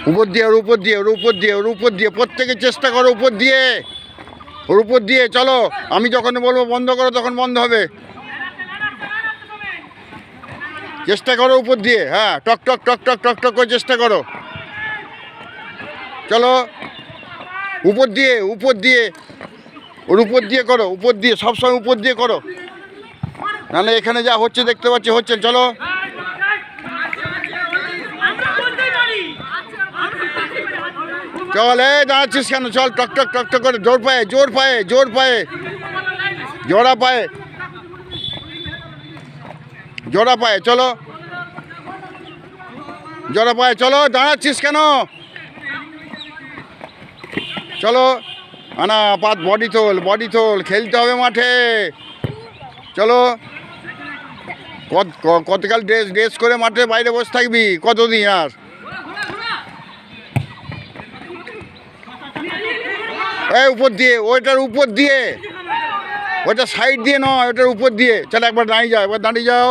উপর দিয়ে, ওর উপর দিয়ে, ওর উপর দিয়ে, ওর উপর দিয়ে, প্রত্যেকে চেষ্টা করো উপর দিয়ে, ওর উপর দিয়ে। চলো, আমি যখন বলবো বন্ধ করো তখন বন্ধ হবে। চেষ্টা করো উপর দিয়ে, হ্যাঁ, টক টক টক টক টক টক করে চেষ্টা করো। চলো উপর দিয়ে, উপর দিয়ে, ওর উপর দিয়ে করো, উপর দিয়ে, সবসময় উপর দিয়ে করো, নাহলে এখানে যা হচ্ছে দেখতে পাচ্ছি হচ্ছে। চলো, চল, এই দাঁড়াচ্ছিস কেন? চল, টক টক টক টক করে, জোর পায়ে, জোর পায়ে, জোর পায়ে, জোড়া পায়ে, জোড়া পায়ে, চলো, জোড়া পায়ে, চলো, দাঁড়াচ্ছিস কেন? চলো, আনা পাত, বডি তোল, বডি তোল, খেলতে হবে মাঠে। চলো, কতকাল ড্রেস করে মাঠে বাইরে বসে থাকবি? কতদিন আর? এই উপর দিয়ে, ওইটার উপর দিয়ে, ওইটা সাইড দিয়ে নয়, ওইটার উপর দিয়ে। চলো একবার দাঁড়িয়ে যাও, একবার দাঁড়িয়ে যাও।